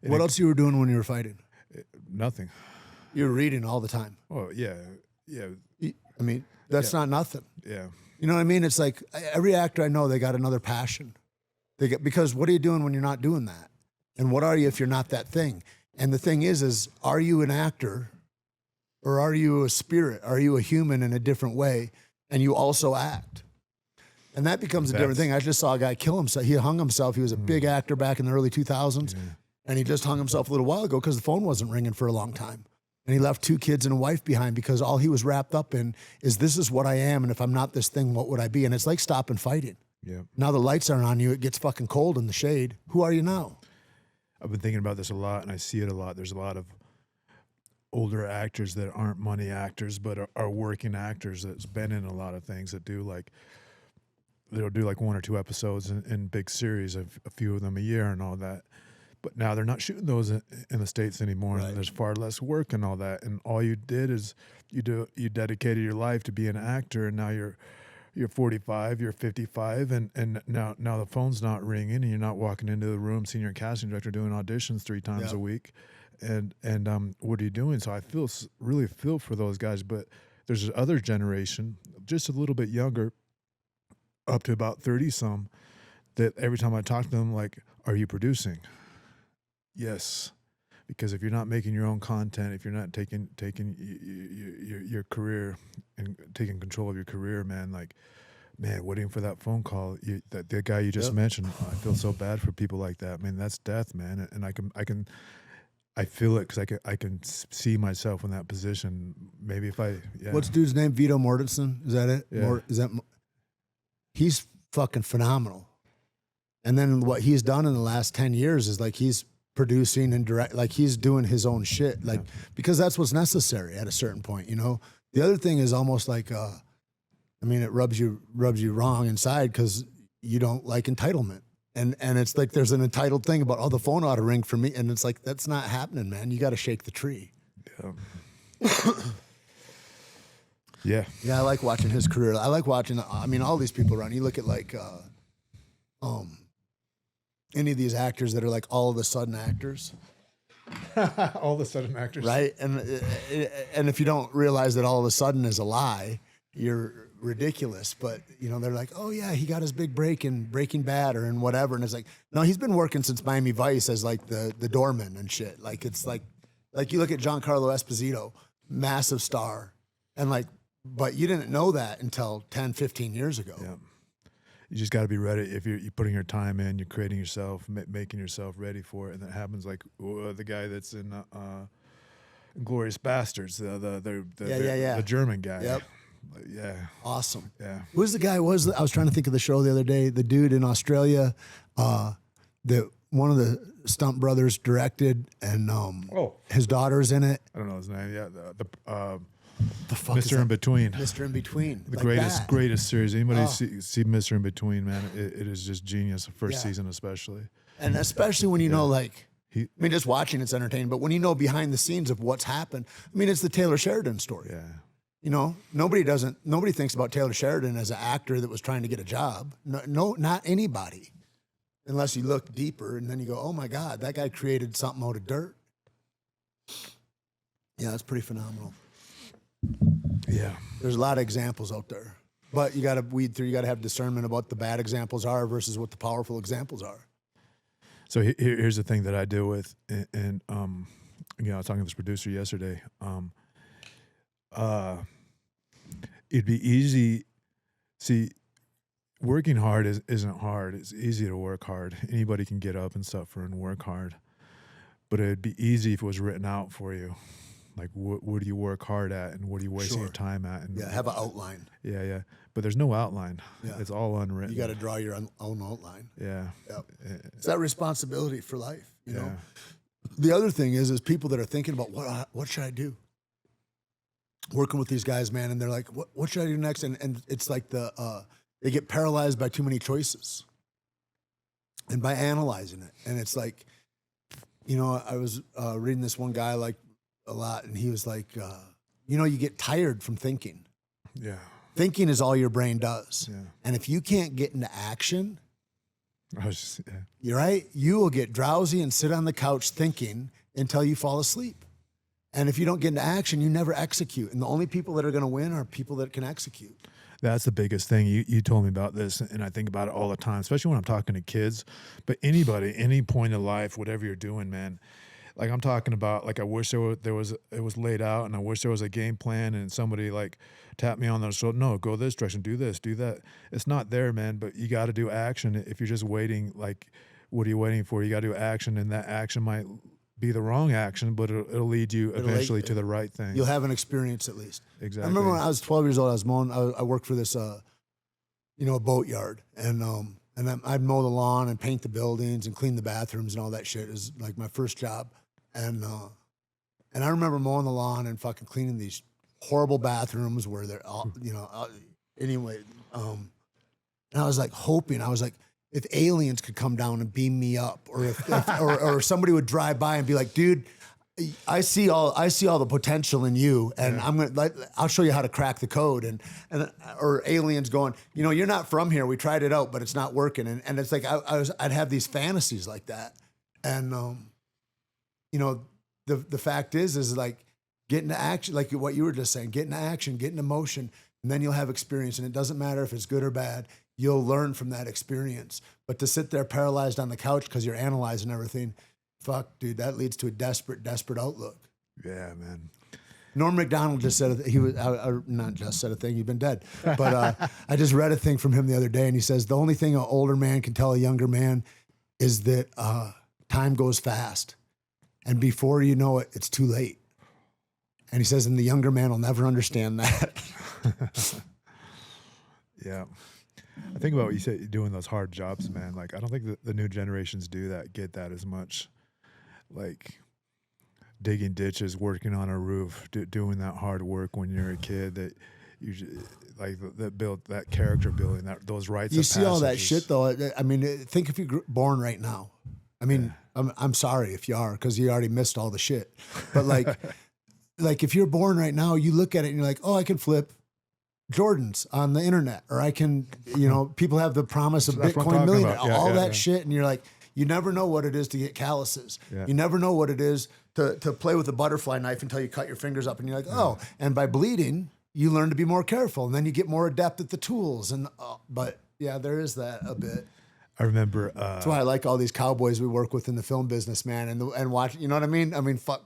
What else you were doing when you were fighting? Nothing. You were reading all the time. Oh yeah. I mean, that's not nothing. Yeah. You know what I mean? It's like every actor I know, they got another passion. Because what are you doing when you're not doing that? And what are you if you're not that thing? And the thing is are you an actor or are you a spirit? Are you a human in a different way? And you also act. And that becomes a different thing. I just saw a guy kill himself. He hung himself. He was a big actor back in the early 2000s. Yeah. And he just hung himself a little while ago because the phone wasn't ringing for a long time. And he left 2 kids and a wife behind because all he was wrapped up in is this is what I am. And if I'm not this thing, what would I be? And it's like stopping fighting. Yeah. Now the lights aren't on you. It gets fucking cold in the shade. Who are you now? I've been thinking about this a lot, and I see it a lot. There's a lot of older actors that aren't money actors, but are working actors that's been in a lot of things that do like, they'll do like 1 or 2 episodes in big series, a few of them a year and all that. But now they're not shooting those in the States anymore. Right. And there's far less work and all that. And all you did is you dedicated your life to be an actor, and now you're 45, you're 55, and now the phone's not ringing, and you're not walking into the room seeing your casting director doing auditions 3 times a week, and what are you doing? So I really feel for those guys, but there's this other generation, just a little bit younger, up to about 30-some, that every time I talk to them, like, are you producing? Yes. Because if you're not making your own content, if you're not taking your career and taking control of your career, man, waiting for that phone call, the guy you just mentioned, I feel so bad for people like that. Man, that's death, man. And I feel it because I can see myself in that position. Maybe if What's dude's name? Vito Mortensen? Is that it? Yeah. He's fucking phenomenal. And then what he's done in the last 10 years is like he's producing and direct, like he's doing his own shit, like because that's what's necessary at a certain point, you know. The other thing is almost like, I mean, it rubs you wrong inside because you don't like entitlement, and it's like there's an entitled thing about, oh, the phone ought to ring for me, and it's like that's not happening, man. You got to shake the tree. Yeah. Yeah, I like watching his career. I like watching. I mean, all these people around. You look at like, any of these actors that are like all of a sudden actors. All of a sudden actors. Right? And if you don't realize that all of a sudden is a lie, you're ridiculous. But, you know, they're like, oh, yeah, he got his big break in Breaking Bad or in whatever. And it's like, no, he's been working since Miami Vice as like the doorman and shit. Like, it's like you look at Giancarlo Esposito, massive star. And like, but you didn't know that until 10, 15 years ago. Yeah. You just got to be ready. If you're putting your time in, you're creating yourself, making yourself ready for it, and that happens like the guy that's in Glorious Bastards, the German guy. Yep. Yeah. Awesome. Yeah. Who's the guy? I was trying to think of the show the other day. The dude in Australia, that one of the Stunt brothers directed, and his daughter's in it. I don't know his name. Yeah. The fuck Mr. In Between. Mr. In Between. The greatest series. Anybody see Mr. In Between, man? It is just genius. The first season especially. And especially when you know, like, I mean, just watching it's entertaining, but when you know behind the scenes of what's happened, I mean, it's the Taylor Sheridan story. Yeah. You know, nobody thinks about Taylor Sheridan as an actor that was trying to get a job. No, not anybody, unless you look deeper, and then you go, oh my God, that guy created something out of dirt. Yeah, that's pretty phenomenal. Yeah. There's a lot of examples out there, but you got to weed through. You got to have discernment about what the bad examples are versus what the powerful examples are. So here's the thing that I deal with, and you know, I was talking to this producer yesterday. It'd be easy. See, working hard isn't hard. It's easy to work hard. Anybody can get up and suffer and work hard, but it'd be easy if it was written out for you. Like, what do you work hard at, and what are you wasting your time at? And have an outline. Yeah. But there's no outline. Yeah. It's all unwritten. You got to draw your own outline. Yeah. Yep. It's that responsibility for life, you know? The other thing is people that are thinking about, what should I do? Working with these guys, man, and they're like, what should I do next? And it's like they get paralyzed by too many choices and by analyzing it. And it's like, you know, I was reading this one guy, like, a lot, and he was like, you know, you get tired from thinking. Yeah. Thinking is all your brain does. Yeah. And if you can't get into action, I was just, yeah. You're right. You will get drowsy and sit on the couch thinking until you fall asleep. And if you don't get into action, you never execute. And the only people that are going to win are people that can execute. That's the biggest thing. You told me about this, and I think about it all the time, especially when I'm talking to kids. But anybody, any point in life, whatever you're doing, man. Like I'm talking about, like I wish it was laid out, and I wish there was a game plan, and somebody like tapped me on the shoulder. No, go this direction, do this, do that. It's not there, man. But you got to do action. If you're just waiting, like, what are you waiting for? You got to do action, and that action might be the wrong action, but it'll lead you eventually to the right thing. You'll have an experience at least. Exactly. I remember when I was 12 years old, I was mowing. I worked for this, a boat yard, and I'd mow the lawn and paint the buildings and clean the bathrooms and all that shit. It was like my first job, and I remember mowing the lawn and fucking cleaning these horrible bathrooms where they're all, anyway. And I was like hoping, if aliens could come down and beam me up, or or somebody would drive by and be like, dude, I see all the potential in you, and I'll show you how to crack the code, or aliens going, you're not from here. We tried it out, but it's not working. And it's like, I'd have these fantasies like that. And, the fact is like get into action, like what you were just saying, get into action, get into motion, and then you'll have experience. And it doesn't matter if it's good or bad. You'll learn from that experience. But to sit there paralyzed on the couch because you're analyzing everything, fuck, dude, that leads to a desperate outlook. Yeah, man. Norm Macdonald just said not just said a thing. He's been dead, but I just read a thing from him the other day, and he says the only thing an older man can tell a younger man is that time goes fast, and before you know it, it's too late. And he says, and the younger man will never understand that. Yeah. I think about what you said, doing those hard jobs, man. Like, I don't think the new generations get that as much. Like, digging ditches, working on a roof, doing that hard work when you're a kid that you like that build that character building, those rites. You see all that shit though. I mean, think if you're born right now. I mean, yeah. I'm sorry if you are, because you already missed all the shit. But like if you're born right now, you look at it and you're like, oh, I can flip Jordans on the internet, or I can, people have the promise of Bitcoin millionaire, all that shit. And you're like, you never know what it is to get calluses. Yeah. You never know what it is to play with a butterfly knife until you cut your fingers up, and you're like, oh, and by bleeding, you learn to be more careful, and then you get more adept at the tools. And, but yeah, there is that a bit. I remember, that's why I like all these cowboys we work with in the film business, man. And watch, you know what I mean? I mean, fuck,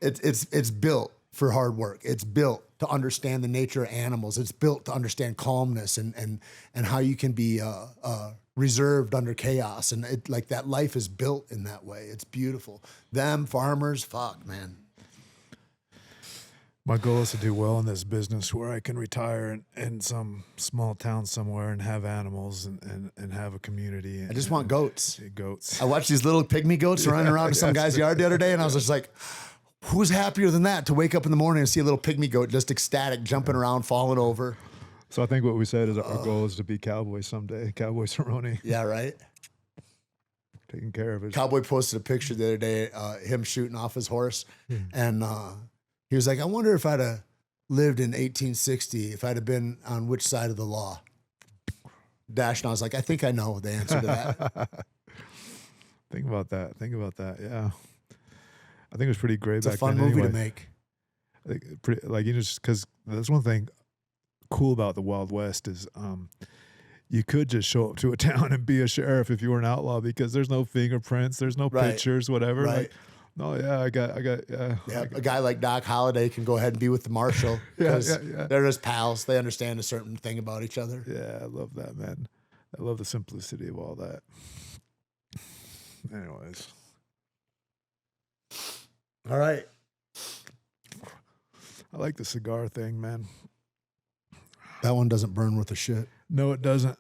it's built for hard work. It's built to understand the nature of animals. It's built to understand calmness and how you can be reserved under chaos. And it, like, that life is built in that way. It's beautiful. Them farmers, fuck, man. My goal is to do well in this business where I can retire in some small town somewhere and have animals and have a community. I just want goats. Goats. I watched these little pygmy goats running around in some guy's yard the other day, and I was just like, who's happier than that, to wake up in the morning and see a little pygmy goat just ecstatic, jumping around, falling over? So I think what we said is our goal is to be cowboys someday. Cowboy Cerrone. Yeah, right? Taking care of it. Cowboy posted a picture the other day, him shooting off his horse, and he was like, I wonder if I'd have lived in 1860, if I'd have been on which side of the law. Dash, and I was like, I think I know the answer to that. Think about that. Yeah. I think it was pretty great it's back then. It's a fun movie to make. Just because that's one thing cool about the Wild West is you could just show up to a town and be a sheriff if you were an outlaw, because there's no fingerprints, there's no pictures, whatever. Right. Like, no, yeah, I got. Yeah, a guy like Doc Holliday can go ahead and be with the marshal because they're just pals. They understand a certain thing about each other. Yeah, I love that, man. I love the simplicity of all that. Anyways. All right. I like the cigar thing, man. That one doesn't burn worth a shit. No, it doesn't.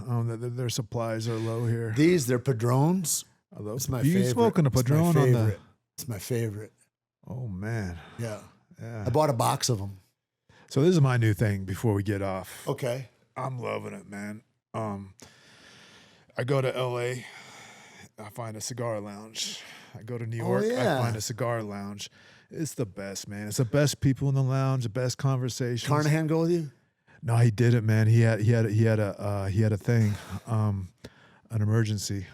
Their supplies are low here. They're Padrones. I love. It's my you favorite. Smoking a Padron on the? It's my favorite. Oh man. Yeah. Yeah. I bought a box of them. So this is my new thing. Before we get off. Okay. I'm loving it, man. I go to LA. I find a cigar lounge. I go to New York. I find a cigar lounge. It's the best, man. It's the best people in the lounge. The best conversations. Carnahan go with you? No, he didn't, man. He had a thing. an emergency.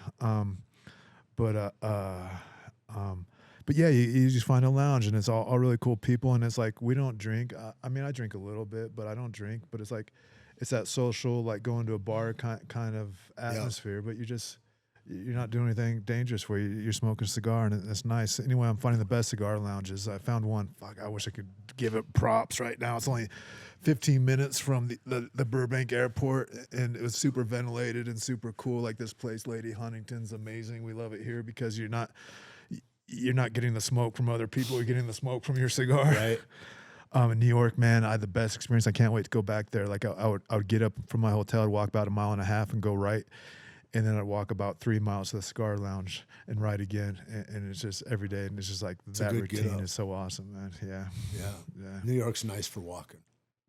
But yeah, you just find a lounge, and it's all really cool people, and it's like we don't drink. I mean, I drink a little bit, but I don't drink. But it's like it's that social, like going to a bar kind of atmosphere. But you're not doing anything dangerous where you're smoking a cigar, and it's nice. Anyway, I'm finding the best cigar lounges. I found one. Fuck, I wish I could give it props right now. It's only 15 minutes from the Burbank airport, and it was super ventilated and super cool. Like this place, Lady Huntington's, amazing. We love it here because you're not getting the smoke from other people. You're getting the smoke from your cigar. Right. In New York, man, I had the best experience. I can't wait to go back there. Like I would get up from my hotel, I'd walk about 1.5 miles and go right. And then I'd walk about 3 miles to the cigar lounge and ride again. And it's just every day. And it's just like that routine is so awesome, man. Yeah. Yeah. New York's nice for walking.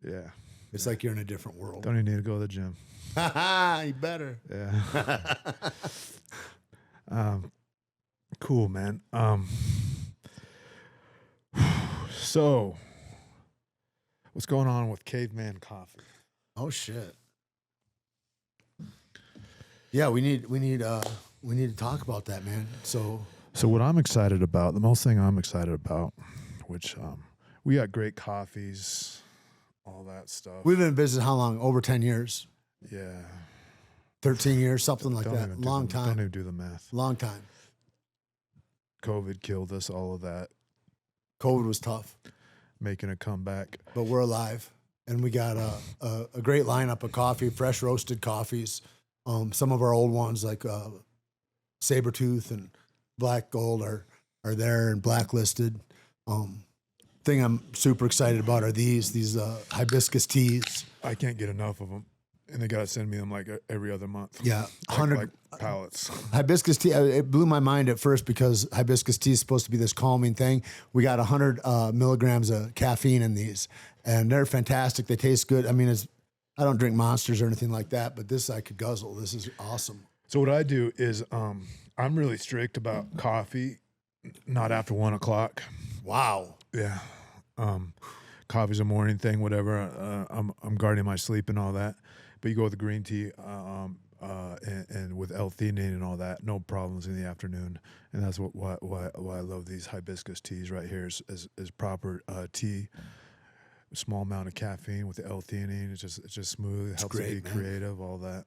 Yeah. It's like you're in a different world. Don't even need to go to the gym. You better. Yeah. Cool, man. So what's going on with Caveman Coffee? Oh shit. Yeah, we need to talk about that, man. So what I'm excited about, the most thing I'm excited about, which we got great coffees, all that stuff. we've been in business how long? Over 10 years. Yeah. 13 years, something like Don't that. even do Long the- time. Don't even do the math. Long time. COVID killed us, all of that, COVID was tough, making a comeback. but we're alive. And we got a great lineup of coffee, fresh roasted coffees. Some of our old ones like Sabertooth and Black Gold are there and blacklisted. Thing I'm super excited about are these hibiscus teas. I can't get enough of them. And they got to send me them like every other month. Yeah, 100 like pallets. hibiscus tea. It blew my mind at first because hibiscus tea is supposed to be this calming thing. We got 100 milligrams of caffeine in these, and they're fantastic. They taste good. I mean, I don't drink Monsters or anything like that, but this I could guzzle. This is awesome. So what I do is I'm really strict about coffee, not after 1 o'clock. Wow. Yeah. Coffee's a morning thing, whatever. I'm guarding my sleep and all that. But you go with the green tea and with L-theanine and all that, no problems in the afternoon. And that's why I love these hibiscus teas right here is proper tea. Small amount of caffeine with the L-theanine. It's just smooth. It helps great, it be man. creative, all that.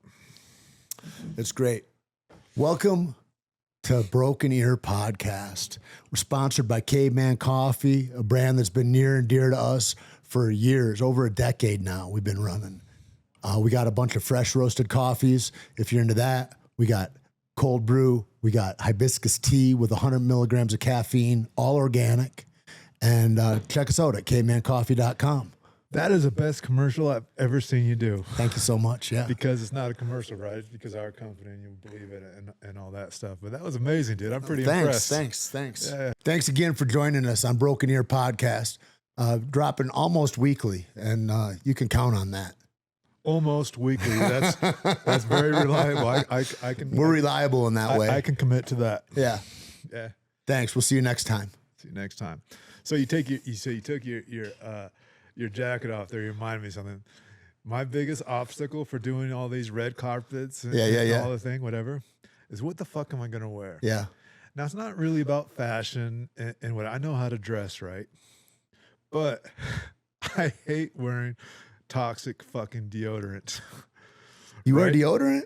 It's great. Welcome to Broken Ear Podcast. We're sponsored by Caveman Coffee, a brand that's been near and dear to us for years, over a decade now. We've been running. We got a bunch of fresh roasted coffees. If you're into that, we got cold brew. We got hibiscus tea with 100 milligrams of caffeine, all organic. And check us out at cavemancoffee.com. That is the best commercial I've ever seen you do. Thank you so much. Yeah. Because it's not a commercial, right? It's because of our company and you believe it and all that stuff. But that was amazing, dude. I'm pretty impressed. Thanks. Yeah. Thanks again for joining us on Broken Ear Podcast. Dropping almost weekly, and you can count on that. Almost weekly. That's very reliable. I can. We're reliable in that way. I can commit to that. Yeah. Yeah. Thanks. We'll see you next time. See you next time. So you took your jacket off there. You reminded me of something. My biggest obstacle for doing all these red carpets and all the thing, whatever, is what the fuck am I gonna wear? Yeah. Now it's not really about fashion and what I know how to dress, right? But I hate wearing toxic fucking deodorant. You wear Right? deodorant?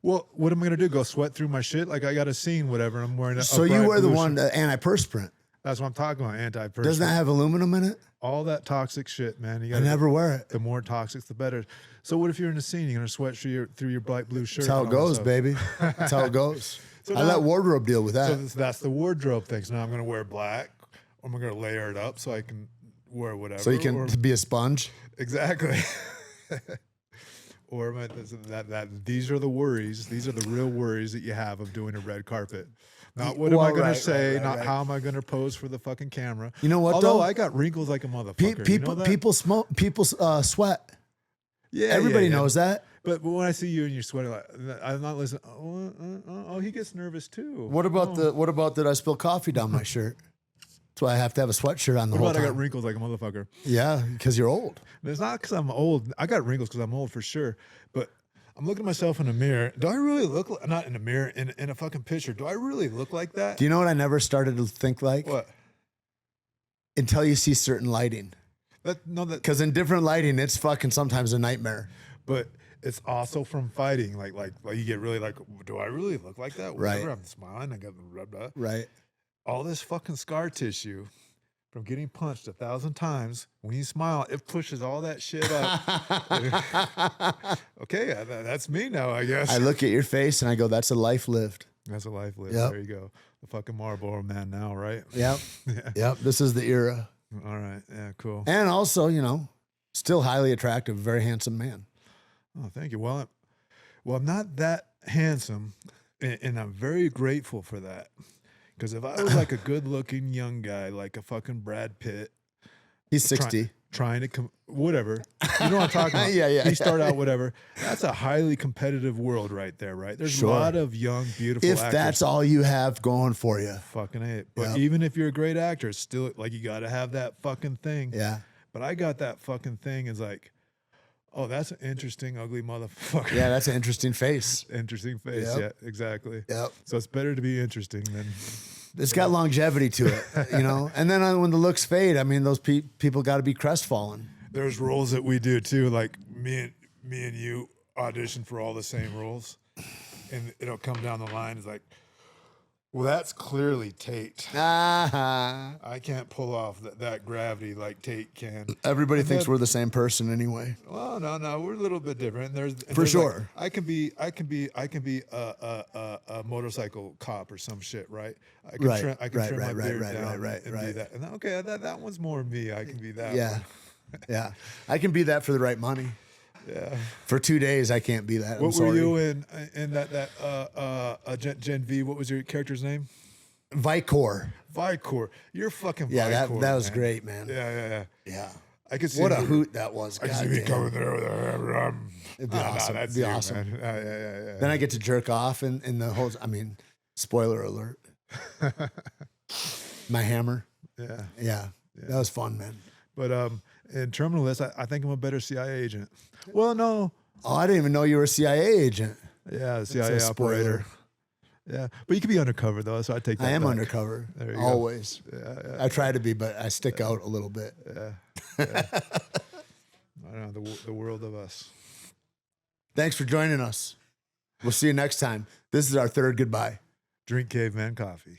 Well, what am I gonna do? Go sweat through my shit? Like I got a scene, whatever. I'm wearing. So you wear the one antiperspirant. That's what I'm talking about. Anti-perspirant. Doesn't that have aluminum in it? All that toxic shit, man. You I gotta, never wear it. The more toxic, the better. So what if you're in a scene? You're gonna sweat through your bright blue shirt. That's how it and all that goes, stuff. baby. That's how it goes. So I now- let wardrobe deal with that. So that's the wardrobe thing. So now I'm gonna wear black. Or I'm gonna layer it up so I can wear whatever. So you can or- be a sponge. exactly. Or these are the worries. These are the real worries that you have of doing a red carpet. Not what am I going to say, not how am I going to pose for the fucking camera. You know what, Although though? I got wrinkles like a motherfucker. You know that? People smoke. People sweat. Yeah, Everybody yeah. knows that. But when I see you and you're sweating, like I'm not listening. Oh, he gets nervous too. What about did I spill coffee down my shirt? That's why I have to have a sweatshirt on the What whole about I got time. wrinkles like a motherfucker? Yeah, because you're old. It's not because I'm old. I got wrinkles because I'm old for sure. But I'm looking at myself in a mirror. Do I really look like, not in a mirror, in a fucking picture? Do I really look like that? Do you know what I never started to think like? What? Until you see certain lighting. Because in different lighting, it's fucking sometimes a nightmare. But it's also from fighting. Like you get really like, do I really look like that? Whenever Right. I'm smiling, I got rubbed up. Right. All this fucking scar tissue from getting punched 1,000 times. When you smile, it pushes all that shit up. Okay, that's me now, I guess. I look at your face and I go, that's a life lived. That's a life lived. Yep. There you go. The fucking Marlboro man now, right? Yep. Yeah. Yep. This is the era. All right. Yeah, cool. And also, you know, still highly attractive, very handsome man. Oh, thank you. Well, I'm not that handsome, and I'm very grateful for that. Because if I was like a good-looking young guy, like a fucking Brad Pitt, He's 60. trying to whatever, you know what I'm talking about? Yeah. He started out whatever. That's a highly competitive world right there, right? There's Sure. a lot of young, beautiful If actors. that's all you have going for you. Fucking it. But Yep. even if you're a great actor, it's still like you got to have that fucking thing. Yeah. But I got that fucking thing. Is like, oh, that's an interesting, ugly motherfucker. Yeah, that's an interesting face. Interesting face. Yep. Yeah, exactly. Yep. So it's better to be interesting than. It's got longevity to it, you know? And then when the looks fade, I mean, those people got to be crestfallen. There's roles that we do too. Like me and you audition for all the same roles, and it'll come down the line. It's like, well, that's clearly Tait. I can't pull off that gravity like Tait can. Everybody And thinks then- we're the same person anyway. Well, no, we're a little bit different. For sure. Like, I can be a motorcycle cop or some shit, right? I can Right, trim, I can right, trim right, my beard right, down right, and right. do that. And okay, that one's more me. I can be that. Yeah. one. Yeah. I can be that for the right money. Yeah. For 2 days, I can't be that. I'm What sorry. were you in that Gen V? What was your character's name? Vicor. Vicor. You're fucking Yeah, Vicor, that was man. great, man. Yeah. Yeah. I could see What a me- hoot that was. I could see God me damn. coming there with a It'd be awesome. That's It'd be you, awesome. man. Yeah. Then I get to jerk off in the whole, I mean, spoiler alert. My hammer. Yeah. Yeah. That was fun, man. But in Terminalist, I think I'm a better CIA agent. Well, no. Oh, I didn't even know you were a CIA agent. Yeah, CIA a spoiler. operator. Yeah, but you could be undercover though, so I take that. I am back. undercover. There you go. Always. Yeah. I try to be, but I stick out a little bit. I don't know the world of us. Thanks for joining us. We'll see you next time. This is our third goodbye. Drink caveman coffee.